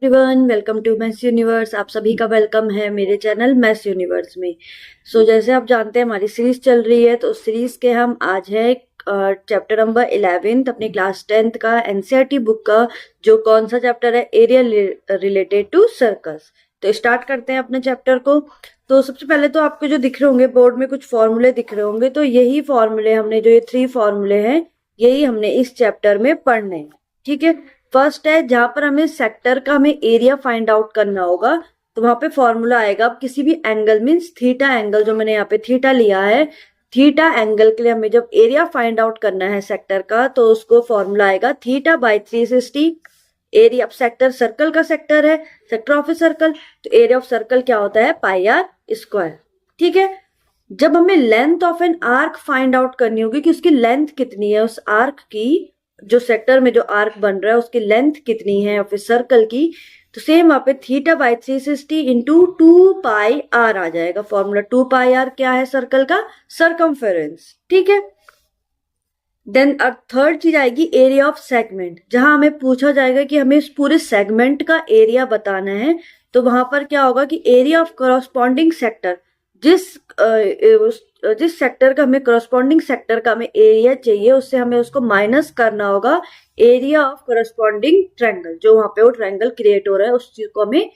Everyone, welcome to maths universe. आप सभी का वेलकम है मेरे चैनल मैथ्स यूनिवर्स में। जैसे आप जानते हैं हमारी सीरीज चल रही है, तो उस सीरीज के हम आज है चैप्टर नंबर 11 अपनी क्लास 10th का एनसीईआरटी बुक का जो कौन सा चैप्टर है, एरिया रिलेटेड टू सर्कल्स। तो स्टार्ट करते हैं अपने चैप्टर को। तो सबसे पहले तो आपको जो दिख रहे होंगे बोर्ड में कुछ फॉर्मूले दिख रहे होंगे, तो यही फॉर्मूले हमने जो ये 3 फॉर्मूले हैं यही हमने इस चैप्टर में पढ़ने हैं। ठीक है, फर्स्ट है जहां पर हमें सेक्टर का हमें एरिया फाइंड आउट करना होगा, तो वहां पे फॉर्मूला आएगा। अब किसी भी एंगल मींस थीटा एंगल, जो मैंने यहाँ पे थीटा लिया है, थीटा एंगल के लिए हमें जब एरिया फाइंड आउट करना है सेक्टर का, तो उसको फॉर्मूला आएगा थीटा बाई 360 एरिया। अब सेक्टर सर्कल का सेक्टर है, सेक्टर ऑफ ए सर्कल, तो एरिया ऑफ सर्कल क्या होता है, पाई आर स्क्वायर। ठीक है, जब हमें length of an arc find out करनी होगी कि उसकी लेंथ कितनी है, उस आर्क की जो सेक्टर में जो आर्क बन रहा है उसकी लेंथ कितनी है और फिर सर्कल की, तो सेम वहां पे theta by 360 into 2 pi r आ जाएगा। फॉर्मूला 2 पाई आर क्या है, सर्कल का सरकमफेरेंस। ठीक है, देन थर्ड चीज आएगी एरिया ऑफ सेगमेंट, जहां हमें पूछा जाएगा कि हमें इस पूरे सेगमेंट का एरिया बताना है, तो वहां पर क्या होगा कि एरिया ऑफ करस्पॉन्डिंग सेक्टर, जिस सेक्टर का हमें करस्पॉन्डिंग सेक्टर का हमें एरिया चाहिए, उससे हमें उसको माइनस करना होगा एरिया ऑफ करस्पॉन्डिंग ट्रायंगल। जो वहां पे वो ट्रायंगल क्रिएट हो रहा है उस चीज को हमें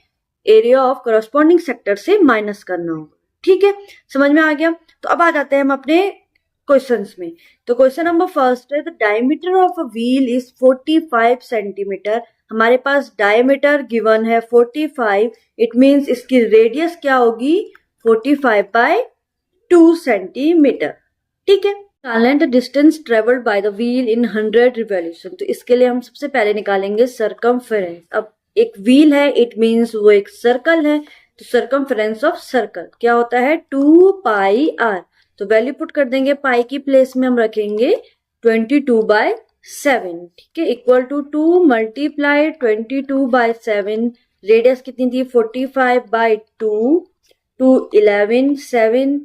एरिया ऑफ करस्पॉन्डिंग सेक्टर से माइनस करना होगा। ठीक है, समझ में आ गया। तो अब आ जाते हैं हम अपने क्वेश्चंस में। तो क्वेश्चन नंबर फर्स्ट है, the diameter of a wheel is 45 centimetre. हमारे पास डायमीटर गिवन है 45, इट मींस इसकी रेडियस क्या होगी, 45 बाय 2 सेंटीमीटर। ठीक है, निकालें the distance travelled by the wheel in 100 revolution. तो इसके लिए हम सबसे पहले निकालेंगे सरकमफेरेंस। अब एक व्हील है, इट मींस वो एक सर्कल है, तो सरकमफेरेंस ऑफ सर्कल क्या होता है, 2 पाई आर। तो वैल्यू पुट कर देंगे, पाई की प्लेस में हम रखेंगे 22/7। ठीक है, इक्वल टू 2 मल्टीप्लाई 22/7। रेडियस कितनी थी, 45/2 टू 11 7।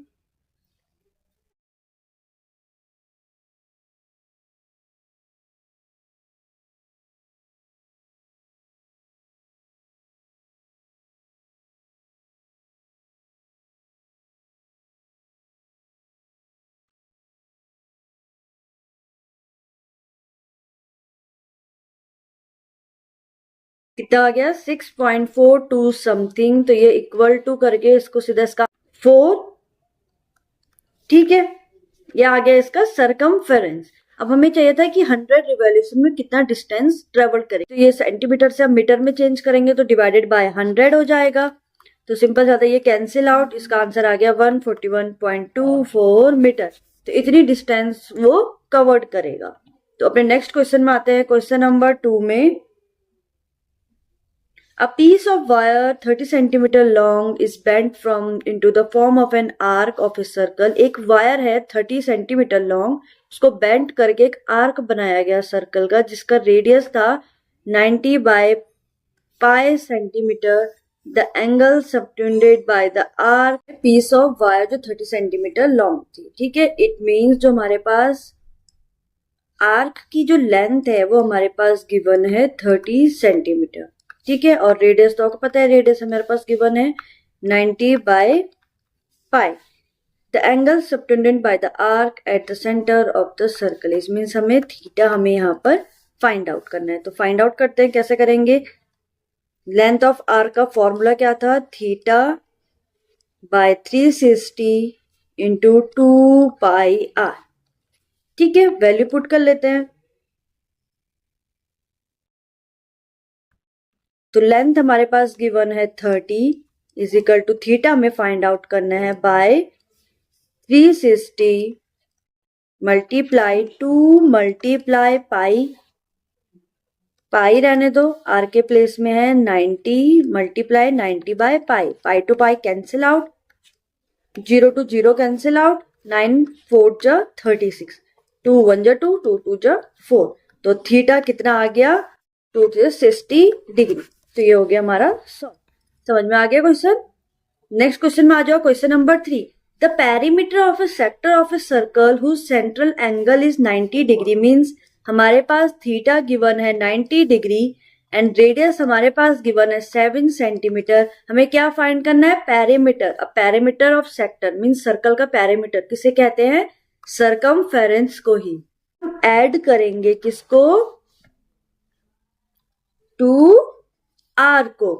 कितना आ गया, 6.42 समथिंग। तो ये इक्वल टू करके इसको सीधा इसका 4। ठीक है, ये आ गया इसका सरकमफेरेंस। अब हमें चाहिए था कि 100 रिवॉल्यूशन में कितना डिस्टेंस ट्रेवल करे, तो ये सेंटीमीटर से हम मीटर में चेंज करेंगे तो डिवाइडेड बाय 100 हो जाएगा। तो सिंपल सा ये कैंसिल आउट, इसका आंसर आ गया 141.24 मीटर। तो इतनी डिस्टेंस वो कवर्ड करेगा। तो अपने नेक्स्ट क्वेश्चन में आते हैं। क्वेश्चन नंबर 2 में, a piece of wire 30 centimeter long is bent from into the form of an arc of a circle। एक वायर है 30 सेंटीमीटर लॉन्ग, उसको बेंट करके एक आर्क बनाया गया सर्कल का, जिसका रेडियस था 90 by pi centimetre. The angle subtended by the arc piece of wire जो 30 सेंटीमीटर लॉन्ग थी। ठीक है, इट मीन्स जो हमारे पास आर्क की जो लेंथ है वो हमारे पास गिवन है 30 सेंटीमीटर। ठीक है, और रेडियस तो आपको पता है, रेडियस हमारे पास गिवन है 90 by pi. The angle subtended by the arc at the centre of the circle is means हमें थीटा हमें यहाँ पर फाइंड आउट करना है। तो फाइंड आउट करते हैं, कैसे करेंगे। लेंथ ऑफ आर्क का फॉर्मूला क्या था, theta by 360 into 2 pi R. ठीक है, वैल्यू पुट कर लेते हैं। तो लेंथ हमारे पास गिवन है 30 इज इक्वल टू थीटा हमें फाइंड आउट करना है by 360 multiply 2 multiply pi. Pi रहने दो, आर के प्लेस में है 90 multiply 90 by pi. Pi to pi cancel out, 0 to 0 cancel out, 9 4 जा 36, 2 1 जा 2, 2 2 जा 4। तो थीटा कितना आ गया, 260 डिग्री। तो ये हो गया हमारा सॉल्व। समझ में आ गया क्वेश्चन। नेक्स्ट क्वेश्चन में आ जाओ, question number 3। The perimeter of a sector of a circle whose central angle is 90 degree means हमारे पास थीटा गिवन है 90 डिग्री एंड रेडियस हमारे पास गिवन है 7 सेंटीमीटर। हमें क्या फाइंड करना है? पेरीमीटर। अब perimeter of sector means circle का पेरीमीटर किसे कहते हैं? सरकमफेरेंस को ही। ऐड करेंगे किसको? टू आर को।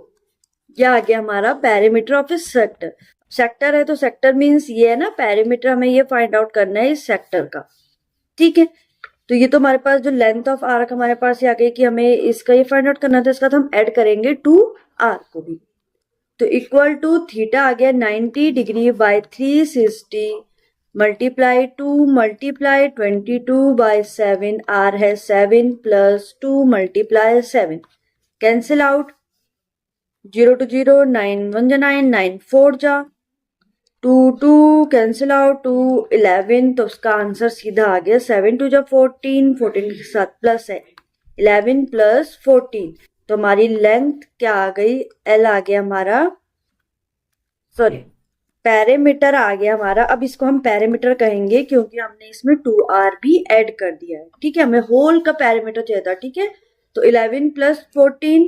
यह आ गया हमारा perimeter of a sector. Sector है तो सेक्टर मींस ये है ना, पेरीमीटर हमें ये फाइंड आउट करना है इस सेक्टर का। ठीक है, तो ये तो हमारे पास जो लेंथ ऑफ आर्क हमारे पास ये आ गई कि हमें इसका ये फाइंड आउट करना था, इसका तो हम ऐड करेंगे टू आर को भी। तो इक्वल टू थीटा आ गया 90 degree by 360 multiply 2 multiply 22 by 7, R है 7 plus 2 multiply 7, cancel out 0 to 0, 9 1 जा 9, 9 4 जा 2 2 कैंसिल आउट 2 11, तो उसका आंसर सीधा आ गया 7 2 जा 14, 14 के साथ प्लस है 11 प्लस 14, तो हमारी लेंथ क्या आ गई? एल आ गया हमारा, सॉरी पेरीमीटर आ गया हमारा। अब इसको हम पेरीमीटर कहेंगे क्योंकि हमने इसमें 2r भी ऐड कर दिया है। ठीक है, हमें होल का पेरीमीटर चाहिए था। ठीक है, तो 11 प्लस 14,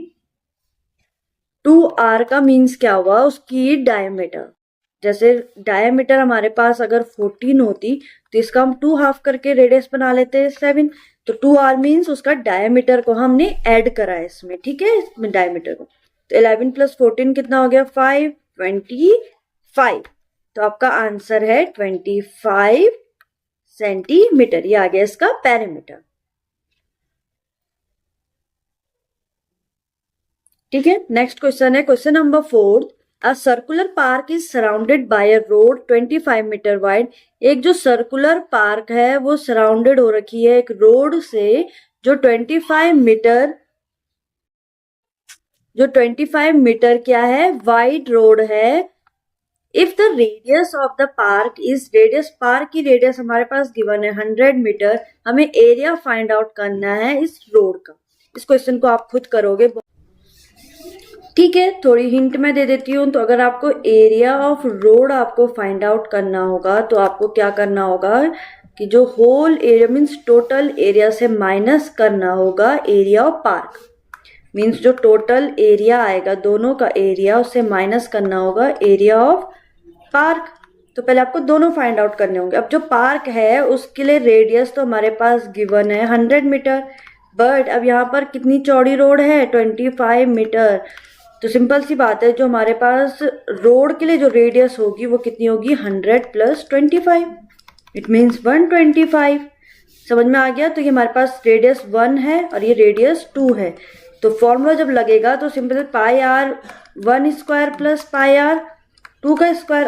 2r का मीन्स क्या हुआ? उसकी डायमीटर। जैसे डायमीटर हमारे पास अगर 14 होती तो इसका हम 2 हाफ करके रेडियस बना लेते हैं 7, तो 2r मीन्स उसका डायमीटर को हमने ऐड करा है इसमें। ठीक है, इसमें डायमीटर को। तो 11 प्लस 14 कितना हो गया? 5, 25, तो आपका आंसर है 25 सेंटीमीटर। ये आ गया इसका पेरीमीटर। ठीक है, नेक्स्ट क्वेश्चन है question number 4। A circular park is surrounded by a road 25 metre wide. एक जो सर्कुलर पार्क है वो सराउंडेड हो रखी है एक रोड से जो 25 मीटर क्या है? वाइड रोड है। If the radius of the park is, radius park की रेडियस हमारे पास गिवन है 100 मीटर। हमें एरिया फाइंड आउट करना है इस रोड का। इस क्वेश्चन को आप खुद करोगे। ठीक है, थोड़ी हिंट मैं दे देती हूँ। तो अगर आपको एरिया ऑफ रोड आपको फाइंड आउट करना होगा तो आपको क्या करना होगा कि जो whole area means total area से माइनस करना होगा एरिया ऑफ पार्क। मीन्स जो टोटल एरिया आएगा दोनों का एरिया, उससे माइनस करना होगा एरिया ऑफ पार्क। तो पहले आपको दोनों फाइंड आउट करने होंगे। अब जो पार्क है उसके लिए रेडियस तो हमारे पास गिवन है 100 मीटर, बट अब यहाँ पर कितनी चौड़ी रोड है? 25 मीटर। तो सिंपल सी बात है, जो हमारे पास रोड के लिए जो रेडियस होगी वो कितनी होगी? 100 प्लस 25, इट मीन्स 125। समझ में आ गया? तो ये हमारे पास रेडियस 1 है और ये रेडियस 2 है। तो फॉर्मूला जब लगेगा तो simple pi R 1 square plus pi R 2 का स्क्वायर।